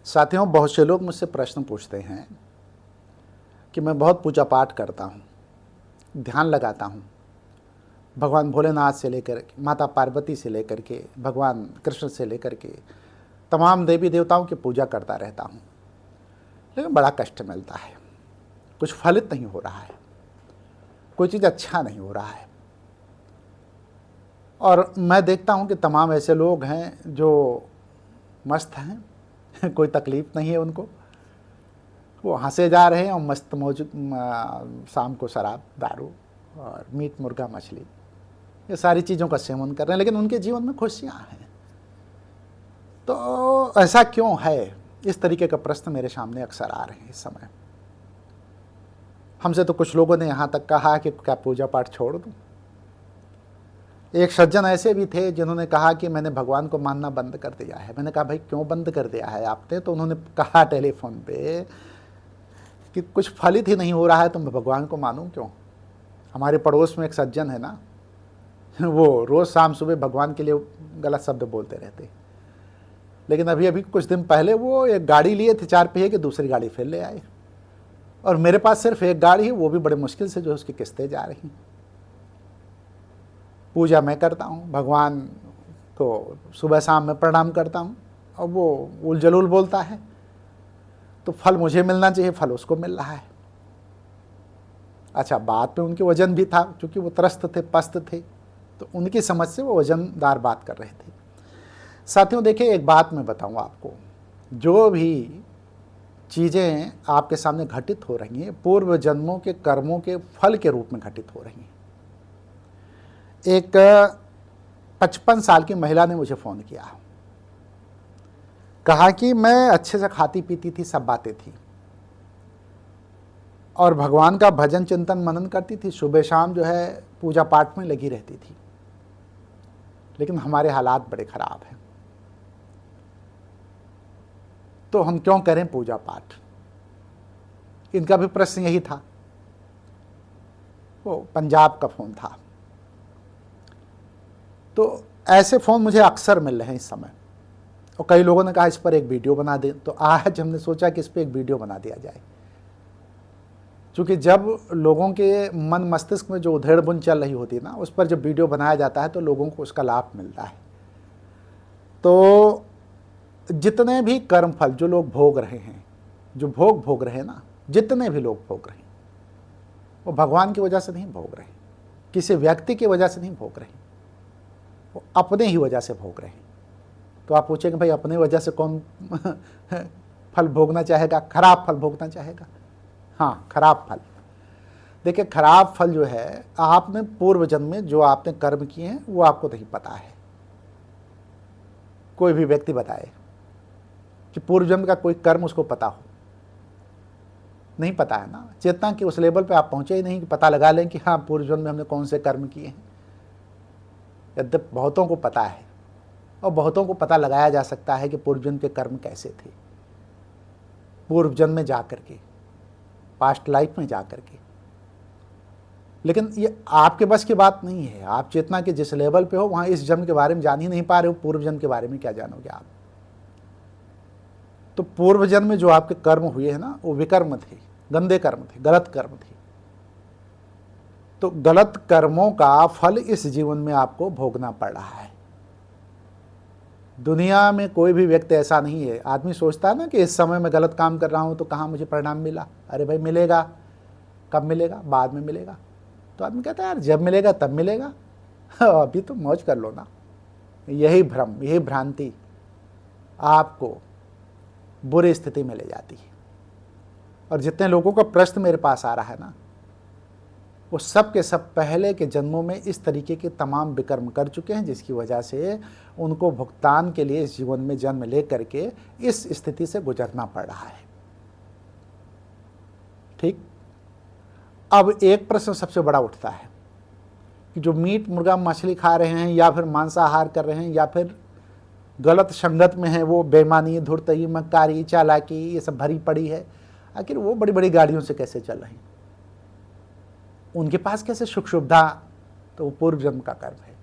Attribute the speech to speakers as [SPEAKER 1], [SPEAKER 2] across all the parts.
[SPEAKER 1] साथियों, बहुत से लोग मुझसे प्रश्न पूछते हैं कि मैं बहुत पूजा पाठ करता हूँ, ध्यान लगाता हूँ, भगवान भोलेनाथ से लेकर के माता पार्वती से लेकर के भगवान कृष्ण से लेकर के तमाम देवी देवताओं की पूजा करता रहता हूँ, लेकिन बड़ा कष्ट मिलता है, कुछ फलित नहीं हो रहा है, कोई चीज़ अच्छा नहीं हो रहा है। और मैं देखता हूँ कि तमाम ऐसे लोग हैं जो मस्त हैं कोई तकलीफ़ नहीं है उनको, वो हंसे जा रहे हैं और मस्त मौज शाम को शराब दारू और मीट मुर्गा मछली ये सारी चीज़ों का सेवन कर रहे हैं, लेकिन उनके जीवन में खुशियाँ हैं। तो ऐसा क्यों है? इस तरीके का प्रश्न मेरे सामने अक्सर आ रहे हैं इस समय। हमसे तो कुछ लोगों ने यहाँ तक कहा कि क्या पूजा पाठ छोड़ दूँ। एक सज्जन ऐसे भी थे जिन्होंने कहा कि मैंने भगवान को मानना बंद कर दिया है। मैंने कहा भाई क्यों बंद कर दिया है आपने? तो उन्होंने कहा टेलीफोन पे कि कुछ फलित ही नहीं हो रहा है तो मैं भगवान को मानूं क्यों। हमारे पड़ोस में एक सज्जन है ना, वो रोज़ शाम सुबह भगवान के लिए गलत शब्द बोलते रहते, लेकिन अभी अभी कुछ दिन पहले वो एक गाड़ी लिए थे 4 पहिए की, दूसरी गाड़ी फिर ले आए। और मेरे पास सिर्फ एक गाड़ी है, वो भी बड़े मुश्किल से जो उसकी किस्तें जा रही। पूजा मैं करता हूँ, भगवान को सुबह शाम में प्रणाम करता हूँ, और वो उल जलूल बोलता है तो फल मुझे मिलना चाहिए, फल उसको मिल रहा है। अच्छा, बात में उनके वजन भी था, क्योंकि वो त्रस्त थे, पस्त थे, तो उनकी समझ से वो वजनदार बात कर रहे थे। साथियों देखिए, एक बात मैं बताऊं आपको, जो भी चीज़ें आपके सामने घटित हो रही हैं पूर्व जन्मों के कर्मों के फल के रूप में घटित हो रही हैं। एक 55 साल की महिला ने मुझे फ़ोन किया, कहा कि मैं अच्छे से खाती पीती थी, सब बातें थी, और भगवान का भजन चिंतन मनन करती थी, सुबह शाम जो है पूजा पाठ में लगी रहती थी, लेकिन हमारे हालात बड़े ख़राब हैं, तो हम क्यों करें पूजा पाठ। इनका भी प्रश्न यही था। वो पंजाब का फ़ोन था। तो ऐसे फ़ोन मुझे अक्सर मिल रहे हैं इस समय, और कई लोगों ने कहा इस पर एक वीडियो बना दें, तो आज हमने सोचा कि इस पर एक वीडियो बना दिया जाए, क्योंकि जब लोगों के मन मस्तिष्क में जो उधेड़ बुन चल रही होती है ना, उस पर जब वीडियो बनाया जाता है तो लोगों को उसका लाभ मिलता है। तो जितने भी कर्म फल जो लोग भोग रहे हैं, जो भोग रहे हैं ना, जितने भी लोग भोग रहे हैं, वो भगवान की वजह से नहीं भोग रहे, किसी व्यक्ति की वजह से नहीं भोग रहे, वो अपने ही वजह से भोग रहे हैं। तो आप पूछेंगे भाई अपने वजह से कौन फल भोगना चाहेगा, खराब फल भोगना चाहेगा? हाँ, खराब फल। देखिए, खराब फल जो है, आपने पूर्व जन्म में जो आपने कर्म किए हैं वो आपको नहीं पता है। कोई भी व्यक्ति बताए कि पूर्व जन्म का कोई कर्म उसको पता हो, नहीं पता है ना। चेतना के उस लेवल पे आप पहुंचे ही नहीं कि पता लगा लें कि हाँ पूर्व जन्म में हमने कौन से कर्म किए हैं। यद्यप बहुतों को पता है, और बहुतों को पता लगाया जा सकता है कि पूर्व जन्म के कर्म कैसे थे, पूर्व जन्म में जा करके, पास्ट लाइफ में जा करके। लेकिन ये आपके बस की बात नहीं है। आप चेतना के जिस लेवल पे हो वहाँ इस जन्म के बारे में जान ही नहीं पा रहे हो, पूर्व जन्म के बारे में क्या जानोगे आप। तो पूर्व जन्म में जो आपके कर्म हुए हैं ना, वो विकर्म थे, गंदे कर्म थे, गलत कर्म थे। तो गलत कर्मों का फल इस जीवन में आपको भोगना पड़ रहा है। दुनिया में कोई भी व्यक्ति ऐसा नहीं है। आदमी सोचता है ना कि इस समय मैं गलत काम कर रहा हूँ तो कहाँ मुझे परिणाम मिला। अरे भाई मिलेगा, कब मिलेगा? बाद में मिलेगा। तो आदमी कहता है यार जब मिलेगा तब मिलेगा, अभी तो मौज कर लो ना। यही भ्रम, यही भ्रांति आपको बुरी स्थिति में ले जाती है। और जितने लोगों का प्रश्न मेरे पास आ रहा है ना, वो सब के सब पहले के जन्मों में इस तरीके के तमाम विकर्म कर चुके हैं, जिसकी वजह से उनको भुगतान के लिए इस जीवन में जन्म ले करके इस स्थिति से गुजरना पड़ रहा है। ठीक। अब एक प्रश्न सबसे बड़ा उठता है कि जो मीट मुर्गा मछली खा रहे हैं, या फिर मांसाहार कर रहे हैं, या फिर गलत संगत में है, वो बेईमानी, धुर्तई, मक्कारी, चालाकी ये सब भरी पड़ी है, आखिर वो बड़ी बड़ी गाड़ियों से कैसे चल रहे हैं? उनके पास कैसे सुख सुविधा? तो वो पूर्व जन्म का कर्म है।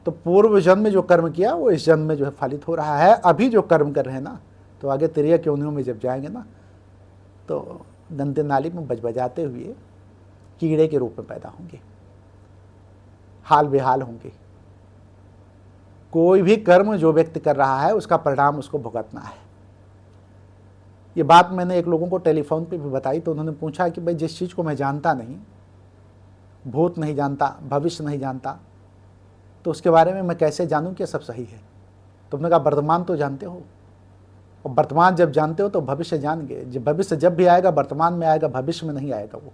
[SPEAKER 1] तो पूर्व जन्म में जो कर्म किया वो इस जन्म में जो है फलित हो रहा है। अभी जो कर्म कर रहे हैं ना, तो आगे तिरिया की योनियों में जब जाएंगे ना तो दंते नाली में बजबजाते हुए कीड़े के रूप में पैदा होंगे, हाल बेहाल होंगे। कोई भी कर्म जो व्यक्ति कर रहा है उसका परिणाम उसको भुगतना है। ये बात मैंने एक लोगों को टेलीफोन पे भी बताई, तो उन्होंने पूछा कि भाई जिस चीज़ को मैं जानता नहीं, भूत नहीं जानता, भविष्य नहीं जानता, तो उसके बारे में मैं कैसे जानूं कि सब सही है। तुमने कहा वर्तमान तो जानते हो, और वर्तमान जब जानते हो तो भविष्य जान गए। जब भविष्य जब भी आएगा वर्तमान में आएगा, भविष्य में नहीं आएगा वो।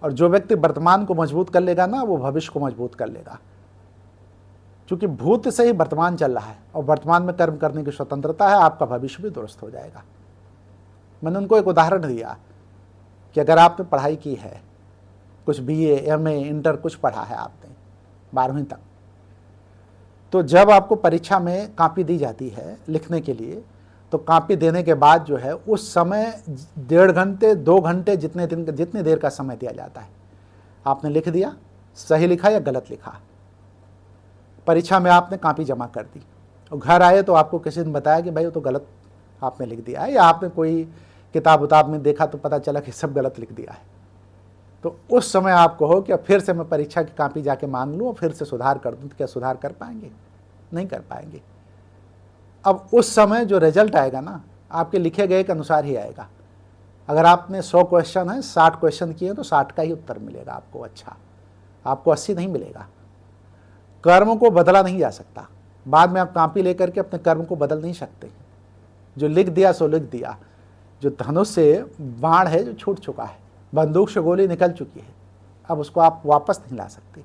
[SPEAKER 1] और जो व्यक्ति वर्तमान को मजबूत कर लेगा ना, वो भविष्य को मजबूत कर लेगा। क्योंकि भूत से ही वर्तमान चल रहा है और वर्तमान में कर्म करने की स्वतंत्रता है, आपका भविष्य भी दुरुस्त हो जाएगा। मैंने उनको एक उदाहरण दिया कि अगर आपने पढ़ाई की है, कुछ BA, MA, इंटर कुछ पढ़ा है आपने 12वीं तक, तो जब आपको परीक्षा में कॉपी दी जाती है लिखने के लिए, तो कॉपी देने के बाद जो है उस समय 1.5 घंटे 2 घंटे जितनी देर का समय दिया जाता है। आपने लिख दिया, सही लिखा या गलत लिखा, परीक्षा में आपने कॉपी जमा कर दी और घर आए तो आपको किसी ने बताया कि भाई वो तो गलत आपने लिख दिया है, या आपने कोई किताब उताब में देखा तो पता चला कि सब गलत लिख दिया है। तो उस समय आप कहो कि फिर से मैं परीक्षा की कॉपी जाके मांग लूँ और फिर से सुधार कर दूँ, तो क्या सुधार कर पाएंगे? नहीं कर पाएंगे। अब उस समय जो रिजल्ट आएगा ना, आपके लिखे गए के अनुसार ही आएगा। अगर आपने 100 क्वेश्चन है, 60 क्वेश्चन किए तो 60 का ही उत्तर मिलेगा आपको, अच्छा, आपको 80 नहीं मिलेगा। कर्म को बदला नहीं जा सकता। बाद में आप कॉपी लेकर के अपने कर्म को बदल नहीं सकते। जो लिख दिया सो लिख दिया। जो धनुष से बाण है जो छूट चुका है, बंदूक से गोली निकल चुकी है, अब उसको आप वापस नहीं ला सकते।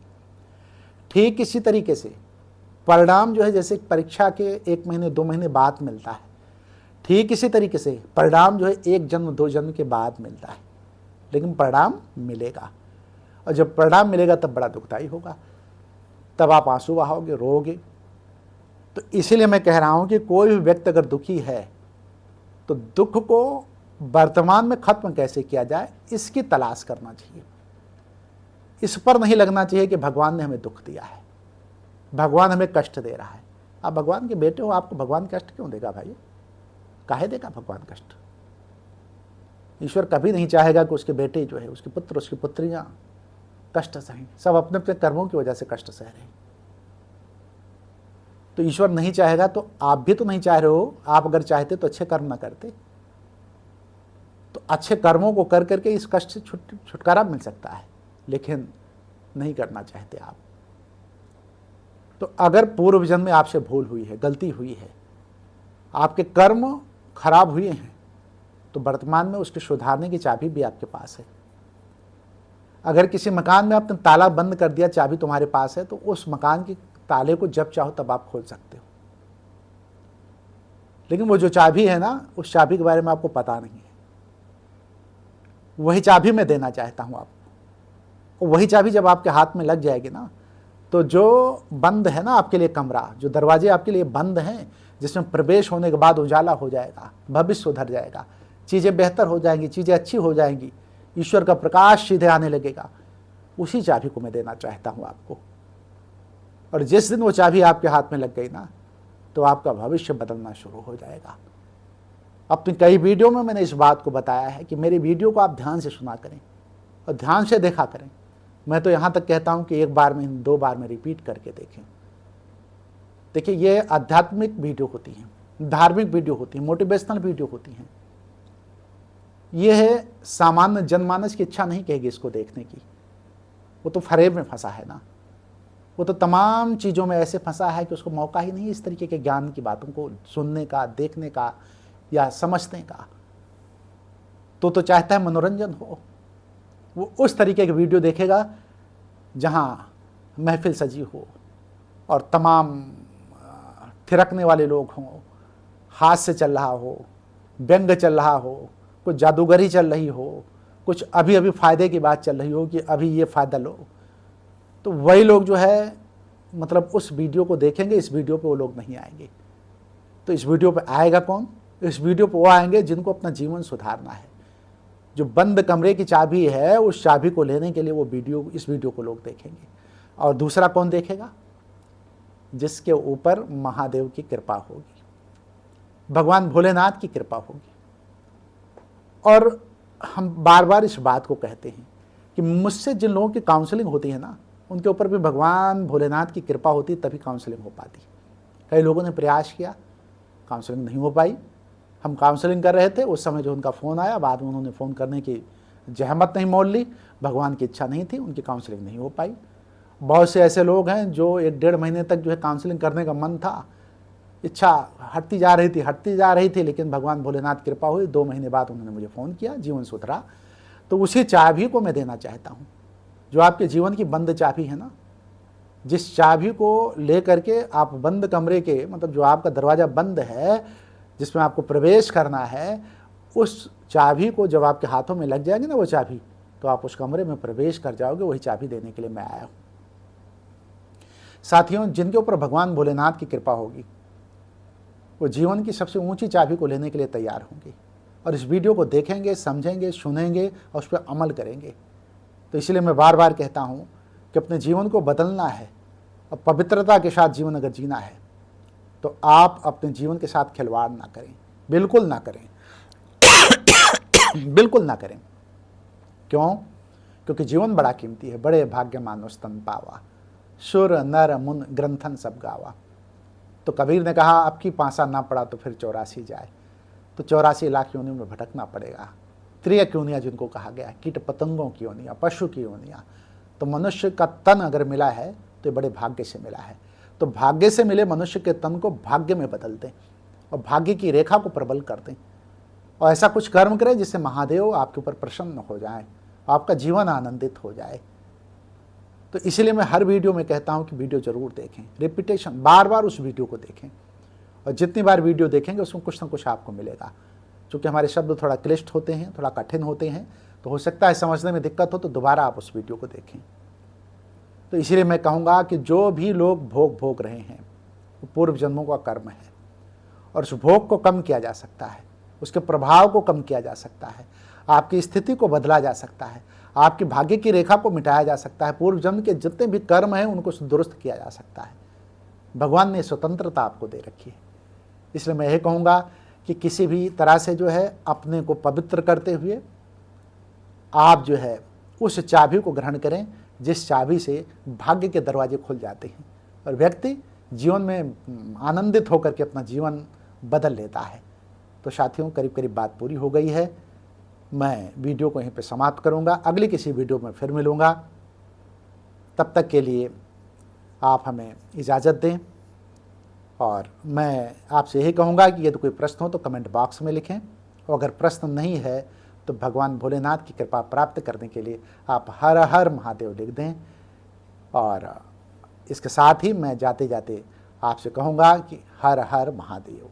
[SPEAKER 1] ठीक इसी तरीके से परिणाम जो है, जैसे परीक्षा के 1 महीने 2 महीने बाद मिलता है, ठीक इसी तरीके से परिणाम जो है 1 जन्म 2 जन्म के बाद मिलता है, लेकिन परिणाम मिलेगा। और जब परिणाम मिलेगा तब बड़ा दुखदाई होगा, तब आप आंसू बहाओगे, रोओगे। तो इसीलिए मैं कह रहा हूं कि कोई भी व्यक्ति अगर दुखी है तो दुख को वर्तमान में खत्म कैसे किया जाए, इसकी तलाश करना चाहिए। इस पर नहीं लगना चाहिए कि भगवान ने हमें दुख दिया है, भगवान हमें कष्ट दे रहा है। आप भगवान के बेटे हो, आपको भगवान कष्ट क्यों देगा भाई? काहे देगा भगवान कष्ट? ईश्वर कभी नहीं चाहेगा कि उसके बेटे जो है, उसके पुत्र, उसकी पुत्रियां कष्ट सहें। सब अपने अपने कर्मों की वजह से कष्ट सह रहे हैं। तो ईश्वर नहीं चाहेगा, तो आप भी तो नहीं चाह रहे हो। आप अगर चाहते तो अच्छे कर्म ना करते, तो अच्छे कर्मों को कर करके इस कष्ट से छुटकारा मिल सकता है, लेकिन नहीं करना चाहते आप। तो अगर पूर्व जन्म में आपसे भूल हुई है, गलती हुई है, आपके कर्म खराब हुए हैं, तो वर्तमान में उसके सुधारने की चाबी भी आपके पास है। अगर किसी मकान में आपने ताला बंद कर दिया, चाबी तुम्हारे पास है, तो उस मकान के ताले को जब चाहो तब आप खोल सकते हो। लेकिन वो जो चाबी है ना, उस चाबी के बारे में आपको पता नहीं है। वही चाबी मैं देना चाहता हूं आपको। वही चाबी जब आपके हाथ में लग जाएगी ना, तो जो बंद है ना आपके लिए कमरा, जो दरवाजे आपके लिए बंद हैं, जिसमें प्रवेश होने के बाद उजाला हो जाएगा, भविष्य सुधर जाएगा, चीज़ें बेहतर हो जाएंगी, चीज़ें अच्छी हो जाएंगी, ईश्वर का प्रकाश सीधे आने लगेगा, उसी चाबी को मैं देना चाहता हूं आपको। और जिस दिन वो चाबी आपके हाथ में लग गई ना, तो आपका भविष्य बदलना शुरू हो जाएगा। अपनी कई वीडियो में मैंने इस बात को बताया है कि मेरी वीडियो को आप ध्यान से सुना करें और ध्यान से देखा करें। मैं तो यहाँ तक कहता हूँ कि 1 बार में 2 बार में रिपीट करके देखें। देखिए, ये आध्यात्मिक वीडियो होती हैं, धार्मिक वीडियो होती हैं, मोटिवेशनल वीडियो होती हैं। ये है सामान्य जनमानस की इच्छा नहीं कहेगी इसको देखने की। वो तो फरेब में फंसा है ना, वो तो तमाम चीज़ों में ऐसे फंसा है कि उसको मौका ही नहीं इस तरीके के ज्ञान की बातों को सुनने का, देखने का या समझने का। तो चाहता है मनोरंजन हो। वो उस तरीके की वीडियो देखेगा जहाँ महफिल सजी हो और तमाम थिरकने वाले लोग हों, हास्य चल रहा हो, व्यंग चल रहा हो, कुछ जादूगरी चल रही हो, कुछ अभी अभी फ़ायदे की बात चल रही हो कि अभी ये फ़ायदा लो। तो वही लोग जो है, मतलब उस वीडियो को देखेंगे, इस वीडियो पे वो लोग नहीं आएंगे। तो इस वीडियो पे आएगा कौन? इस वीडियो पे वो आएंगे जिनको अपना जीवन सुधारना है। जो बंद कमरे की चाबी है, उस चाबी को लेने के लिए वो इस वीडियो को लोग देखेंगे। और दूसरा कौन देखेगा? जिसके ऊपर महादेव की कृपा होगी। भगवान भोलेनाथ की कृपा होगी। और हम बार बार इस बात को कहते हैं कि मुझसे जिन लोगों की काउंसलिंग होती है ना, उनके ऊपर भी भगवान भोलेनाथ की कृपा होती तभी काउंसलिंग हो पाती। कई लोगों ने प्रयास किया, काउंसलिंग नहीं हो पाई। हम काउंसलिंग कर रहे थे, उस समय जो उनका फ़ोन आया, बाद में उन्होंने फ़ोन करने की जहमत नहीं मोल ली, भगवान की इच्छा नहीं थी, उनकी काउंसलिंग नहीं हो पाई। बहुत से ऐसे लोग हैं जो 1-1.5 महीने तक जो है काउंसलिंग करने का मन था, इच्छा हटती जा रही थी, लेकिन भगवान भोलेनाथ की कृपा हुई, 2 महीने बाद उन्होंने मुझे फ़ोन किया, जीवन सुधरा। तो उसी चाबी को मैं देना चाहता हूँ, जो आपके जीवन की बंद चाबी है ना, जिस चाबी को लेकर के आप बंद कमरे के, मतलब जो आपका दरवाज़ा बंद है, जिसमें आपको प्रवेश करना है, उस चाबी को जब आपके हाथों में लग जाएगी ना वो चाबी, तो आप उस कमरे में प्रवेश कर जाओगे। वही चाबी देने के लिए मैं आया हूँ। साथियों, जिनके ऊपर भगवान भोलेनाथ की कृपा होगी, वो जीवन की सबसे ऊंची चाबी को लेने के लिए तैयार होंगे और इस वीडियो को देखेंगे, समझेंगे, सुनेंगे और उस पर अमल करेंगे। तो इसलिए मैं बार बार कहता हूँ कि अपने जीवन को बदलना है और पवित्रता के साथ जीवन अगर जीना है, तो आप अपने जीवन के साथ खिलवाड़ ना करें, बिल्कुल ना करें, बिल्कुल ना करें। क्यों? क्योंकि जीवन बड़ा कीमती है। बड़े भाग्य मानो स्तन पावा, सुर नर मुन ग्रंथन सब गावा। तो कबीर ने कहा, अब की पासा ना पड़ा तो फिर 84 जाए। तो 84 लाख योनियों में भटकना पड़ेगा। त्रियक योनियाँ जिनको कहा गया, कीट पतंगों की योनियाँ, पशु की योनियाँ। तो मनुष्य का तन अगर मिला है तो बड़े भाग्य से मिला है। तो भाग्य से मिले मनुष्य के तन को भाग्य में बदल दें और भाग्य की रेखा को प्रबल कर दें और ऐसा कुछ कर्म करें जिससे महादेव आपके ऊपर प्रसन्न हो जाए, आपका जीवन आनंदित हो जाए। तो इसलिए मैं हर वीडियो में कहता हूं कि वीडियो जरूर देखें, रिपीटेशन, बार बार उस वीडियो को देखें और जितनी बार वीडियो देखेंगे उसमें कुछ ना कुछ आपको मिलेगा। क्योंकि हमारे शब्द थोड़ा क्लिष्ट होते हैं, थोड़ा कठिन होते हैं, तो हो सकता है समझने में दिक्कत हो, तो दोबारा आप उस वीडियो को देखें। तो इसलिए मैं कहूँगा कि जो भी लोग भोग भोग रहे हैं वो पूर्व जन्मों का कर्म है और उस भोग को कम किया जा सकता है, उसके प्रभाव को कम किया जा सकता है, आपकी स्थिति को बदला जा सकता है, आपकी भाग्य की रेखा को मिटाया जा सकता है, पूर्व जन्म के जितने भी कर्म हैं उनको दुरुस्त किया जा सकता है। भगवान ने स्वतंत्रता आपको दे रखी है। इसलिए मैं यह कहूँगा कि किसी भी तरह से जो है अपने को पवित्र करते हुए आप जो है उस चाबी को ग्रहण करें जिस चाबी से भाग्य के दरवाजे खुल जाते हैं और व्यक्ति जीवन में आनंदित होकर के अपना जीवन बदल लेता है। तो साथियों, करीब करीब बात पूरी हो गई है। मैं वीडियो को यहीं पे समाप्त करूंगा, अगली किसी वीडियो में फिर मिलूंगा। तब तक के लिए आप हमें इजाज़त दें और मैं आपसे यही कहूँगा कि यदि कोई प्रश्न हो तो कमेंट बॉक्स में लिखें और अगर प्रश्न नहीं है तो भगवान भोलेनाथ की कृपा प्राप्त करने के लिए आप हर हर महादेव लिख दें। और इसके साथ ही मैं जाते जाते आपसे कहूँगा कि हर हर महादेव।